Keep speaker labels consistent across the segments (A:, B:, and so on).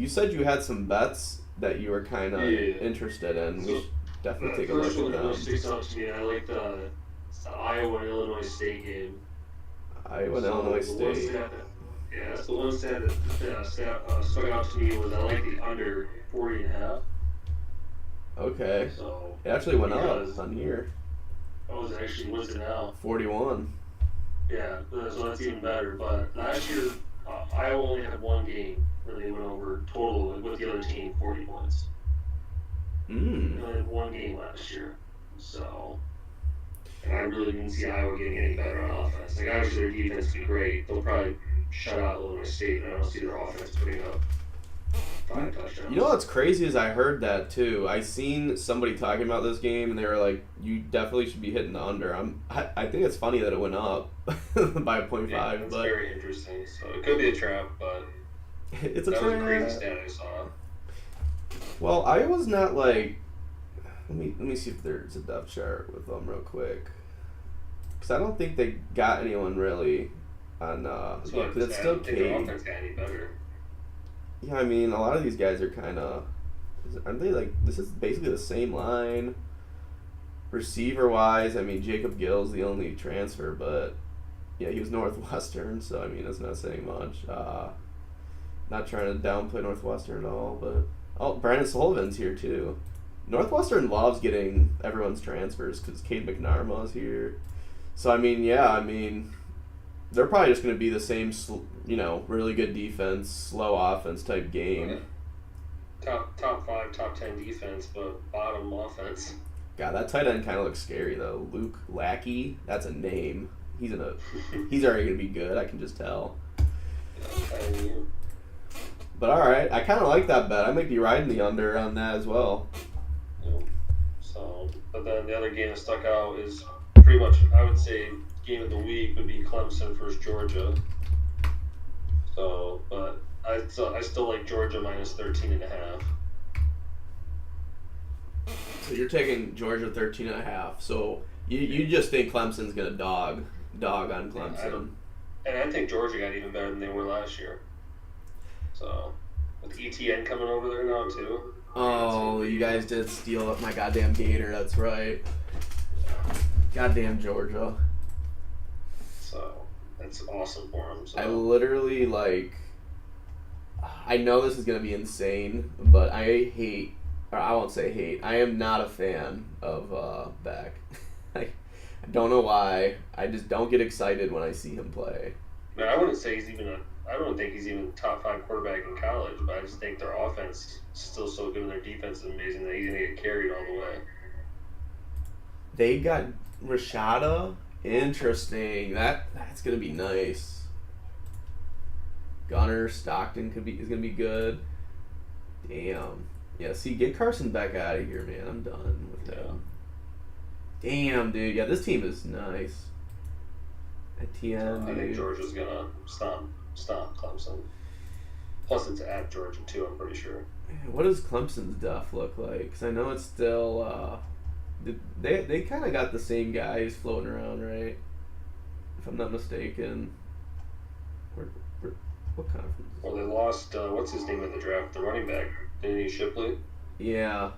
A: You said you had some bets that you were kind of
B: Yeah.
A: interested in. We
B: So
A: should definitely
B: the
A: take a look
B: first
A: at
B: one that really
A: them.
B: sticks out to me, I like the Iowa and Illinois State game.
A: Iowa and Illinois
B: So the one
A: State.
B: stat that yeah, that's the one stat that stuck out to me was I like the under 40 and a half.
A: Okay.
B: So
A: It actually went up
B: because
A: on here.
B: I was actually what's it now?
A: 41.
B: Yeah, so that's even better. But last year, Iowa only had one game where they went over total with the other team 40 points. They
A: Mmm.
B: only had one game last year, so and I really didn't see Iowa getting any better on offense. Like obviously their defense would be great. They'll probably shut out Illinois State, and I don't see their offense putting up
A: You,
B: five
A: you know
B: touchdowns.
A: what's crazy is I heard that too. I seen somebody talking about this game and they were like, "You definitely should be hitting the under." I think it's funny that it went up by a point
B: Yeah,
A: five,
B: that's
A: but
B: very interesting. So it could be a trap, but
A: it's a
B: that was a crazy
A: trap.
B: stat I saw.
A: Well, Iowa's not like. Let me see if there's a depth chart with them real quick, because I don't think they got anyone really on.
B: That's
A: Yeah,
B: what I'm
A: because it's
B: saying. I
A: still
B: don't think their
A: Cade.
B: offense got any better.
A: Yeah, I mean, a lot of these guys are kind of. Aren't they like. This is basically the same line. Receiver wise, I mean, Jacob Gill's the only transfer, but. Yeah, he was Northwestern, so I mean, that's not saying much. Not trying to downplay Northwestern at all, but. Oh, Brandon Sullivan's here too. Northwestern loves getting everyone's transfers because Cade McNarma's here. So, I mean, yeah, I mean, they're probably just going to be the same, really good defense, slow offense type
B: Yeah.
A: game.
B: Top five, top 10 defense, but bottom offense.
A: God, that tight end kind of looks scary though. Luke Lackey, that's a name. He's already going to be good. I can just tell.
B: I mean,
A: But all right, I kind of like that bet. I might be riding the under on that as well.
B: you know, so, but then the other game that stuck out is pretty much, I would say, game of the week would be Clemson versus Georgia. So, but I still like Georgia minus 13 and a half.
A: So you're taking Georgia 13.5. So you just think Clemson's going to dog on Clemson.
B: And I think Georgia got even better than they were last year. So, with ETN coming over there now, too.
A: Oh, you guys did steal up my goddamn Gator. That's right. Goddamn Georgia.
B: So, that's awesome for them. So.
A: I literally I know this is gonna be insane, but I won't say hate. I am not a fan of Beck. I don't know why. I just don't get excited when I see him play.
B: Man, I wouldn't say he's even I don't think he's even top five quarterback in college, but I just think their offense is still so good and their defense is amazing that he's gonna get carried all the way.
A: They got Rashada. Interesting. That's gonna be nice. Gunner Stockton is gonna be good. Damn. Yeah. See, get Carson Beck out of here, man. I'm done with him. Damn, dude. Yeah, this team is nice. Etienne,
B: I think
A: dude.
B: Georgia's gonna stop Clemson. Plus, it's at Georgia too. I'm pretty sure.
A: What does Clemson's def look like? Because I know it's still. They kind of got the same guys floating around, right? If I'm not mistaken. Where, what conference?
B: Well, they lost what's his name in the draft? The running back, Danny Shipley.
A: Yeah,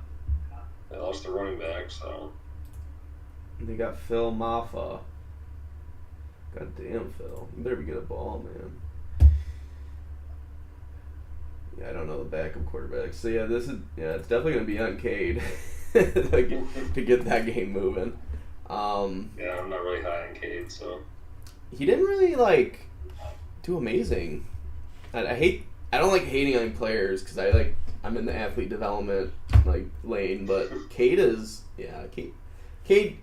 B: They lost the running back, so
A: they got Phil Maffa. God damn, Phil. You better be good at ball, man. Yeah, I don't know the backup quarterbacks. So yeah, it's definitely gonna be on Cade to get that game moving.
B: yeah, I'm not really high on Cade, so
A: He didn't really do amazing. I don't like hating on players because I'm in the athlete development lane, but Cade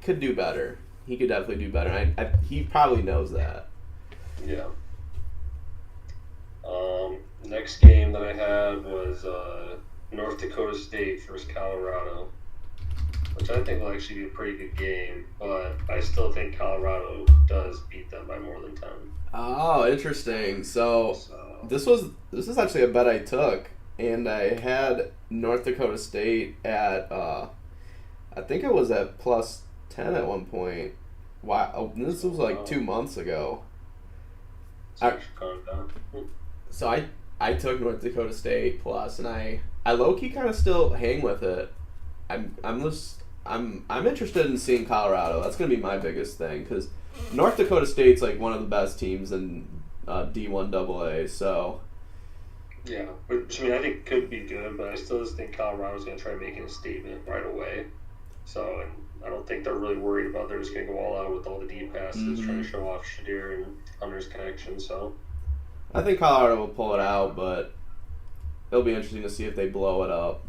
A: could do better. He could definitely do better. He probably knows that.
B: yeah. Next game that I had was North Dakota State versus Colorado, which I think will actually be a pretty good game, but I still think Colorado does beat them by more than 10.
A: Oh, interesting. So
B: So,
A: this is actually a bet I took, and I had North Dakota State at I think it was at +10 at one point. Wow, this was 2 months ago.
B: it's actually gone down.
A: So I took North Dakota State plus, and I low key kind of still hang with it. I'm interested in seeing Colorado. That's gonna be my biggest thing because North Dakota State's like one of the best teams in D1 AA. So
B: Yeah, which I mean I think could be good, but I still just think Colorado's gonna try making a statement right away. So and I don't think they're really worried about. They're just gonna go all out with all the deep passes, trying to show off Shadir and Hunter's connection. So
A: I think Colorado will pull it out, but it'll be interesting to see if they blow it up.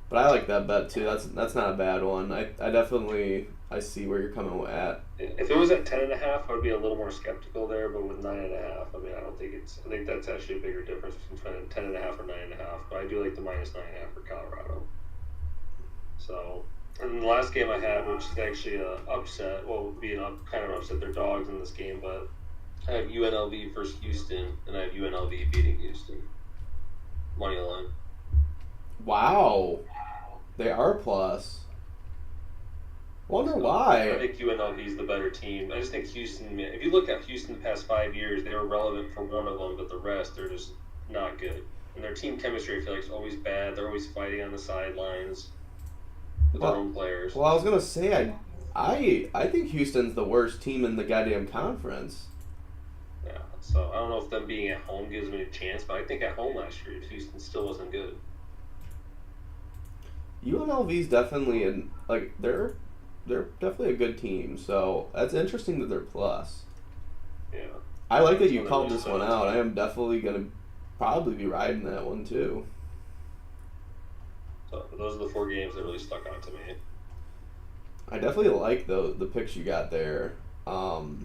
A: But I like that bet too. That's not a bad one. I definitely see where you're coming at.
B: if it was at 10.5, I would be a little more skeptical there. But with 9.5, I mean I don't think it's. I think that's actually a bigger difference between 10.5 or 9.5. But I do like the minus 9.5 for Colorado. So, and the last game I had, which is actually an upset, well, would be kind of upset. They're dogs in this game, but I have UNLV versus Houston, and I have UNLV beating Houston. Money line.
A: Wow, they are plus. Wonder why.
B: I think UNLV is the better team. I just think Houston. If you look at Houston the past 5 years, they were relevant for one of them, but the rest they're just not good. And their team chemistry, I feel like, is always bad. They're always fighting on the sidelines with their own players.
A: Well, I was gonna say I think Houston's the worst team in the goddamn conference.
B: Yeah, so I don't know if them being at home gives me a chance, but I think at home last year, Houston still wasn't good.
A: UNLV's definitely they're definitely a good team. So that's interesting that they're plus.
B: Yeah.
A: I like that you called this one out. I am definitely gonna probably be riding that one too.
B: So those are the 4 games that really stuck out to me.
A: I definitely like the picks you got there. I'll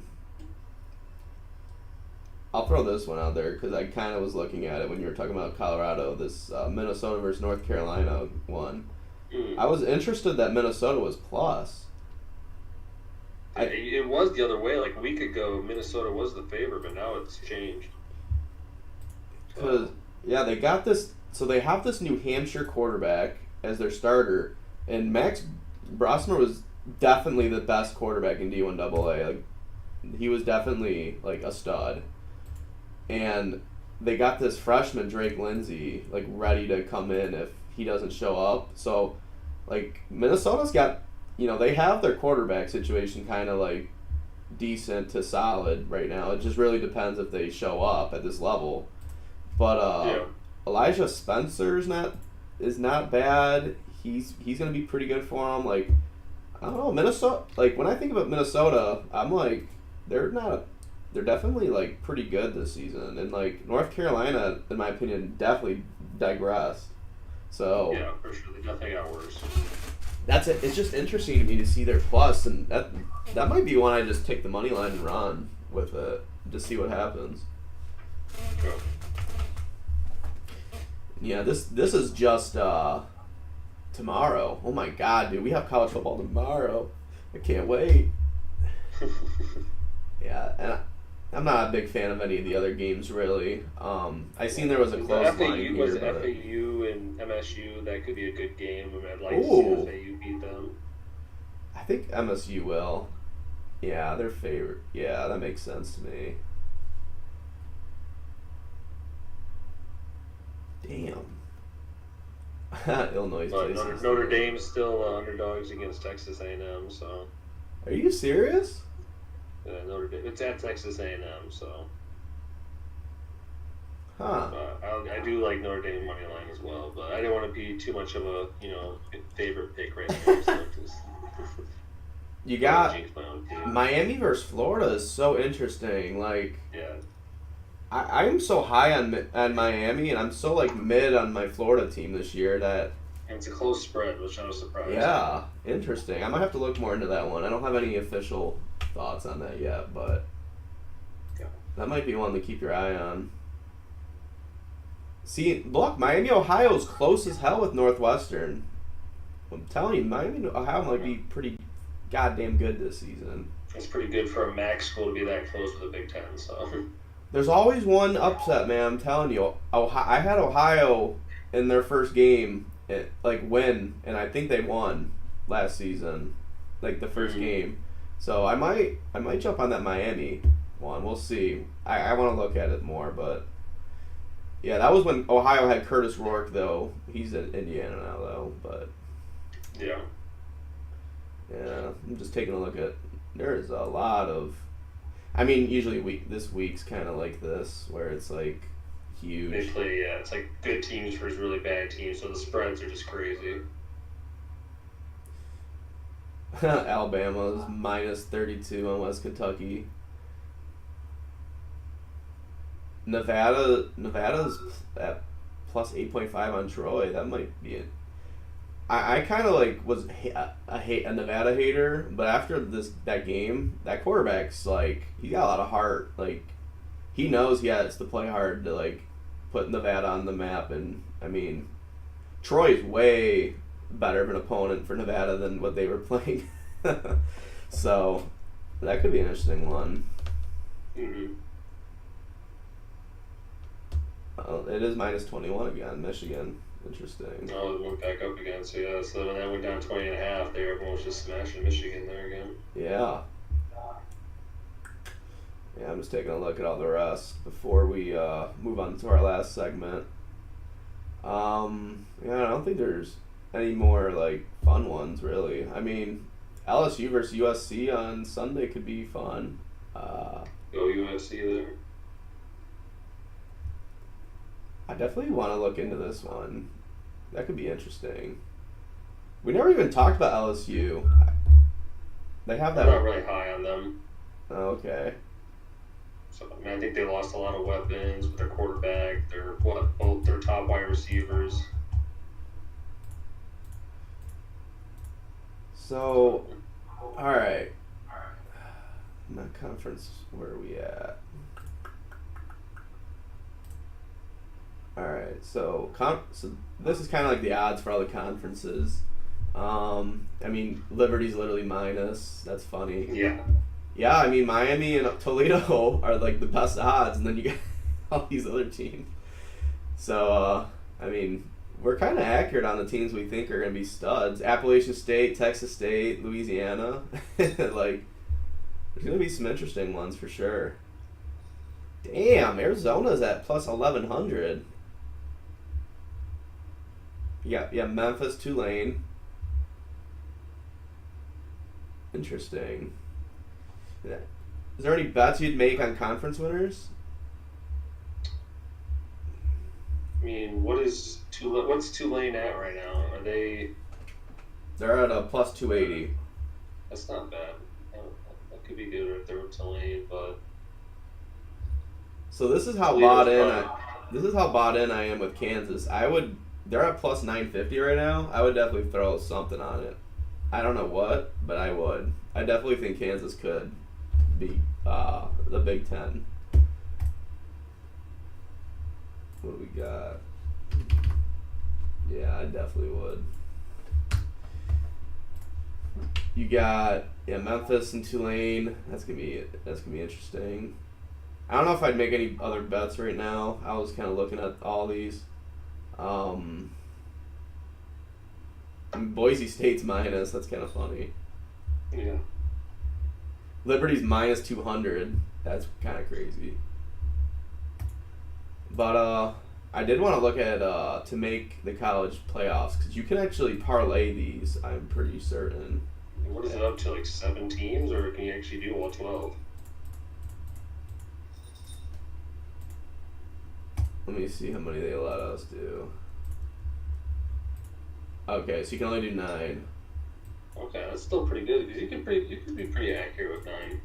A: throw this one out there because I kind of was looking at it when you were talking about Colorado, this Minnesota versus North Carolina one. I was interested that Minnesota was plus.
B: It was the other way. Like a week ago, Minnesota was the favorite, but now it's changed.
A: Because, yeah, they got this. So they have this New Hampshire quarterback as their starter, and Max Brosmer was definitely the best quarterback in D1 AA. Like, he was definitely like a stud. And they got this freshman Drake Lindsay like ready to come in if he doesn't show up. So, like Minnesota's got, they have their quarterback situation kind of like decent to solid right now. It just really depends if they show up at this level. But Elijah Spencer is not bad. He's gonna be pretty good for him. Like, I don't know, Minnesota. Like when I think about Minnesota, I'm like they're definitely like pretty good this season. And like North Carolina, in my opinion, definitely digressed. So
B: yeah, for sure, they definitely got worse.
A: That's it. It's just interesting to me to see their plus, and that might be one I just take the money line and run with it to see what happens.
B: Sure.
A: Yeah, this is just tomorrow. Oh my god, dude, we have college football tomorrow. I can't wait. Yeah, and I'm not a big fan of any of the other games really. I seen there was a close line here.
B: Was FAU and MSU? That could be a good game. I mean, I'd like to see FAU beat them.
A: I think MSU will. Yeah, their favorite. Yeah, that makes sense to me. Damn. Illinois.
B: But Notre Dame's still underdogs against Texas A&M. So.
A: Are you serious?
B: Notre Dame. It's at Texas A&M. So.
A: Huh.
B: I do like Notre Dame money line as well, but I didn't want to be too much of a favorite pick right now. So
A: you got Miami versus Florida is so interesting. Like,
B: yeah.
A: I'm so high on Miami, and I'm so like mid on my Florida team this year that.
B: And it's a close spread, which I was surprised.
A: Yeah, interesting. I might have to look more into that one. I don't have any official thoughts on that yet, but that might be one to keep your eye on. See, look, Miami, Ohio's close as hell with Northwestern. I'm telling you, Miami, Ohio might be pretty goddamn good this season.
B: It's pretty good for a MAC school to be that close with the Big Ten, so.
A: There's always one upset, man. I'm telling you. I had Ohio in their first game, win, and I think they won last season, like the first game. So I might jump on that Miami one. We'll see. I want to look at it more, but Yeah, that was when Ohio had Curtis Rourke, though. He's in Indiana now, though. But
B: Yeah.
A: yeah, I'm just taking a look at. There's a lot of. I mean, usually this week's kind of like this, where it's like
B: They
A: huge.
B: play, yeah, it's like good teams versus really bad teams, so the spreads are just crazy.
A: Alabama's minus 32 on West Kentucky. Nevada's at plus 8.5 on Troy. That might be it. I kind of like was a Nevada hater, but after that game, that quarterback's like he got a lot of heart. Like he knows he has to play hard to like put Nevada on the map, and I mean Troy's way better of an opponent for Nevada than what they were playing. So that could be an interesting one.
B: Hmm.
A: It is minus 21 again, Michigan. Interesting.
B: Oh, it went back up again, so yeah, so when that went down 20.5, there, everyone was just smashing Michigan there again.
A: Yeah. Yeah, I'm just taking a look at all the rest before we move on to our last segment. Yeah, I don't think there's any more like fun ones really. I mean, LSU versus USC on Sunday could be fun.
B: Go USC there.
A: I definitely want to look into this one. That could be interesting. We never even talked about LSU. They have
B: I'm
A: that.
B: not really high on them.
A: Oh, okay.
B: So I mean, I think they lost a lot of weapons with their quarterback, both their top wide receivers.
A: So, all right. My conference, where are we at? All right, so this is kind of like the odds for all the conferences. I mean, Liberty's literally minus. That's funny.
B: Yeah.
A: Yeah, I mean Miami and Toledo are like the best odds, and then you got all these other teams. So, I mean, we're kind of accurate on the teams we think are going to be studs. Appalachian State, Texas State, Louisiana. Like, there's going to be some interesting ones for sure. Damn, Arizona's at plus 1,100. Yeah, Memphis, Tulane. Interesting. Yeah. Is there any bets you'd make on conference winners?
B: I mean, what's Tulane at right now? Are they?
A: They're at a plus 280.
B: That's not bad. That could be good if they're with Tulane, but
A: So this is how
B: Toledo's
A: bought in.
B: probably-
A: This is how bought in I am with Kansas. They're at plus 950 right now. I would definitely throw something on it. I don't know what, but I would. I definitely think Kansas could beat the Big Ten. What do we got? Yeah, I definitely would. You got Memphis and Tulane. That's gonna be interesting. I don't know if I'd make any other bets right now. I was kind of looking at all these. Boise State's minus. That's kind of funny.
B: yeah.
A: Liberty's minus 200. That's kind of crazy. But I did want to look at to make the college playoffs because you can actually parlay these. I'm pretty certain.
B: What is it up to, like 7 teams, or can you actually do all 12?
A: Let me see how many they let us do. Okay, so you can only do 9.
B: Okay, that's still pretty good because you can be pretty accurate with 9.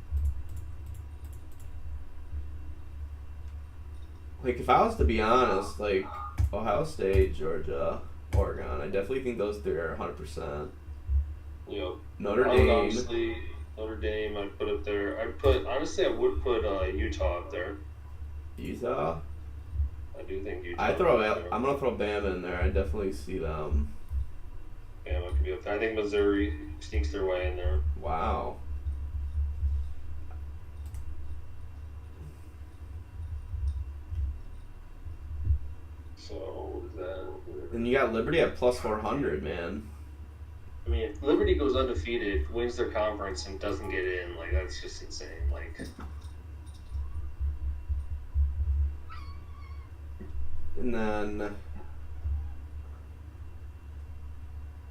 A: Like if I was to be honest, like Ohio State, Georgia, Oregon, I definitely think those three are 100%.
B: You know,
A: Notre
B: I would
A: Dame.
B: honestly Notre Dame. I'd put up there. Honestly, I would put Utah up there.
A: Utah.
B: I do think Utah.
A: I'm gonna throw Bama in there. I definitely see them.
B: Bama could be up there. I think Missouri sneaks their way in there.
A: Wow.
B: So what is that?
A: And you got Liberty at plus 400, man.
B: I mean, if Liberty goes undefeated, wins their conference, and doesn't get in, like that's just insane. Like,
A: And then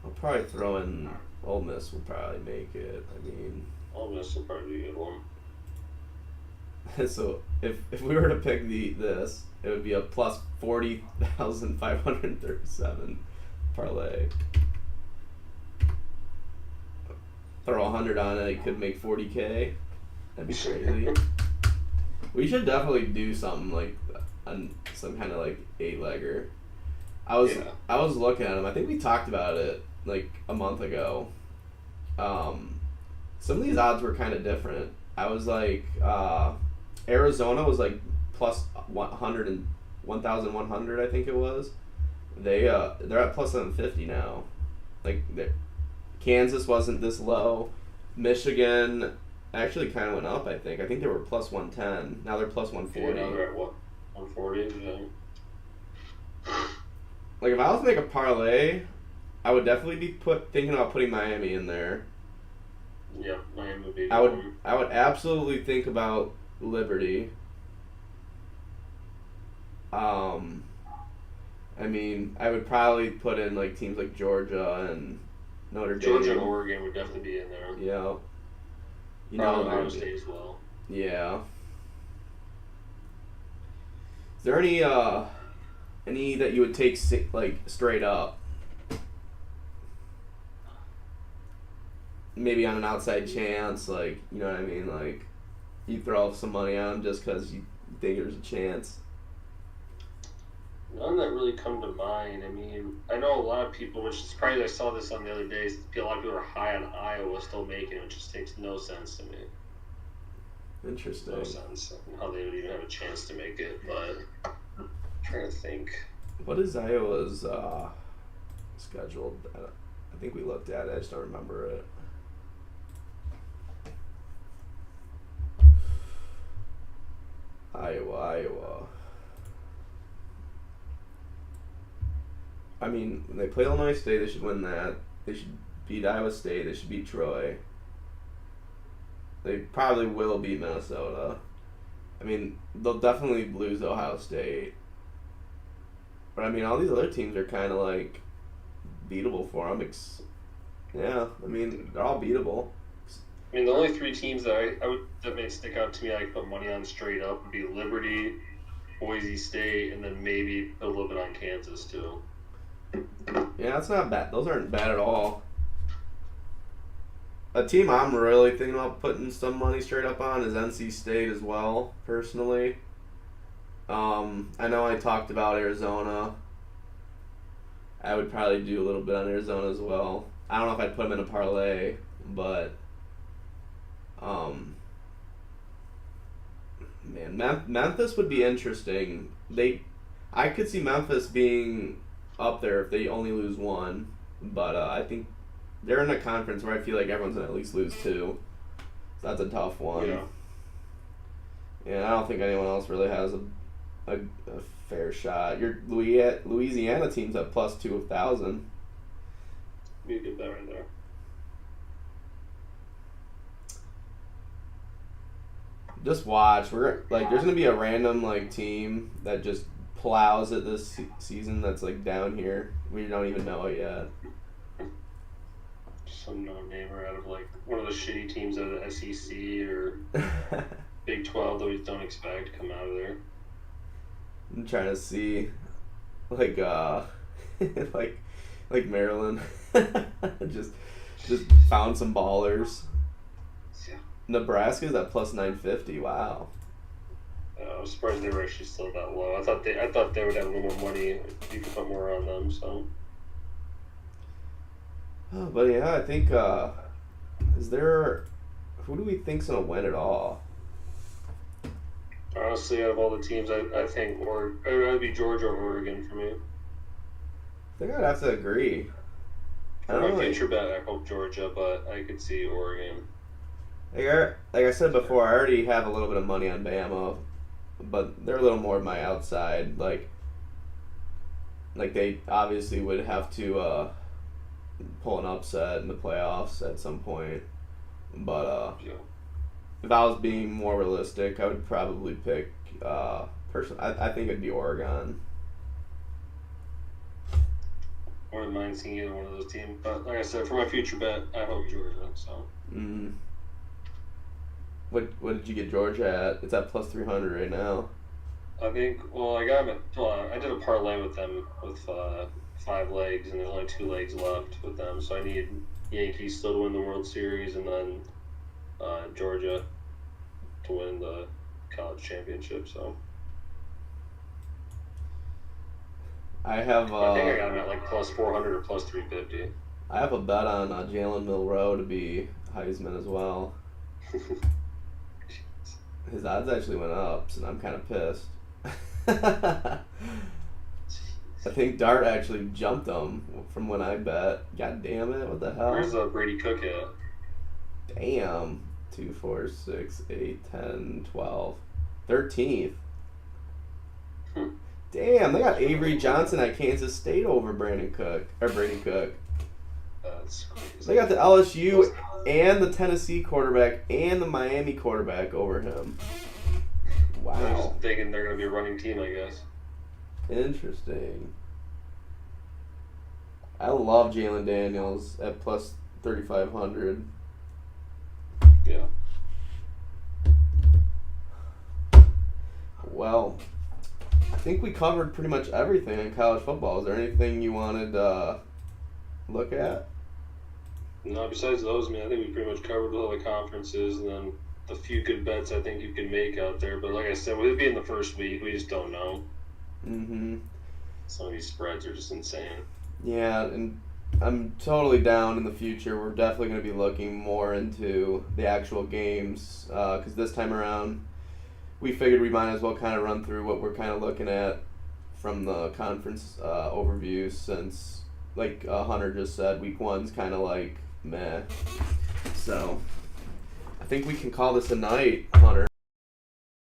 A: I'll probably throw in Ole Miss will probably make it. I mean,
B: Ole Miss will probably be a good one.
A: so if we were to pick this, it would be a plus 40,537 parlay. Throw 100 on it, it could make 40K. That'd be crazy. We should definitely do something like some kind of like 8-legger. I was looking at them. I think we talked about it like a month ago. Some of these odds were kind of different. I was like, Arizona was like plus 100 and 1,100, I think it was. They're at plus 750 now. Like Kansas wasn't this low. Michigan actually kind of went up. I think they were plus 110. Now they're plus 140.
B: Yeah, now they're at what? 140. Yeah.
A: Like if I was to make a parlay, I would definitely be thinking about putting Miami in there.
B: Yeah, Miami would be.
A: I would absolutely think about Liberty. I mean, I would probably put in like teams like Georgia and Notre Dame.
B: Georgia and Oregon would definitely be in there.
A: Yeah.
B: Probably Ohio State as well.
A: Yeah. Is there any that you would take like straight up? Maybe on an outside chance, like, you know what I mean? Like, you throw some money on them just because you think there's a chance.
B: None that really come to mind. I mean, I know a lot of people, which is probably, I saw this on the other day, a lot of people are high on Iowa still making it, which just makes no sense to me.
A: Interesting.
B: No sense how they would even have a chance to make it, but I'm trying to think.
A: What is Iowa's scheduled? I think we looked at it, I just don't remember it. Iowa. I mean, when they play Illinois State, they should win that. They should beat Iowa State. They should beat Troy. They probably will beat Minnesota. I mean, they'll definitely lose Ohio State. But I mean, all these other teams are kind of like beatable for them. Yeah, I mean, they're all beatable.
B: I mean, the only three teams that may stick out to me I could put money on straight up would be Liberty, Boise State, and then maybe a little bit on Kansas too.
A: Yeah, that's not bad. Those aren't bad at all. A team I'm really thinking about putting some money straight up on is NC State as well, personally. I know I talked about Arizona. I would probably do a little bit on Arizona as well. I don't know if I'd put them in a parlay, but man, Memphis would be interesting. I could see Memphis being up there if they only lose one, but I think they're in a conference where I feel like everyone's gonna at least lose two. So that's a tough one.
B: Yeah.
A: And I don't think anyone else really has a fair shot. Your Louisiana team's at plus 2,000.
B: Be a good bet right there.
A: Just watch. There's gonna be a random like team that just plows it this season that's like down here. We don't even know it yet.
B: Some no-namer out of like one of the shitty teams out of the SEC or Big 12 that we don't expect to come out of there.
A: I'm trying to see, like like Maryland, just found some ballers.
B: Yeah.
A: Nebraska's at plus 950. Wow.
B: I'm surprised they were actually still that low. I thought they would have a little more money if you could put more on them. So.
A: Oh, but yeah, I think who do we think's gonna win it all?
B: Honestly, out of all the teams, I think it would be Georgia or Oregon for me.
A: I think I'd have to agree.
B: For my future bet, I hope Georgia, but I could see Oregon.
A: Like I said before, I already have a little bit of money on Bama, but they're a little more my outside. Like they obviously would have to pull an upset in the playoffs at some point. But
B: Yeah.
A: if I was being more realistic, I would probably pick I think it'd be Oregon.
B: wouldn't mind seeing either one of those teams. But like I said, for my future bet, I hope Georgia. So.
A: Mm. What did you get Georgia at? It's at plus 300 right now.
B: I think. Well, I got them. I did a parlay with them with 5 legs, and there's only 2 legs left with them. So I need Yankees still to win the World Series, and then Georgia to win the college championship. So
A: I have.
B: I think I got them at like plus 400 or plus 350.
A: I have a bet on Jalen Milroe to be Heisman as well. His odds actually went up, so I'm kind of pissed. I think Dart actually jumped him from when I bet. God damn it, what the hell?
B: Where's Brady Cook at?
A: Damn. 2, 4, 6, 8, 10, 12. 13th. Damn, they got Avery Johnson at Kansas State over Brady Cook.
B: That's crazy.
A: They got the LSU and the Tennessee quarterback and the Miami quarterback over him.
B: They're
A: Wow.
B: just thinking they're going to be a running team, I guess.
A: Interesting. I love Jalen Daniels at plus 3,500.
B: Yeah.
A: Well, I think we covered pretty much everything in college football. Is there anything you wanted to look at?
B: No, besides those, man, I think we pretty much covered all the conferences and then the few good bets I think you can make out there. But like I said, with it being the first week, we just don't know.
A: Mm-hmm.
B: Some of these spreads are just insane.
A: Yeah, and I'm totally down in the future. We're definitely going to be looking more into the actual games because this time around we figured we might as well kind of run through what we're kind of looking at from the conference overview since, like Hunter just said, week 1's kind of like meh. So I think we can call this a night, Hunter.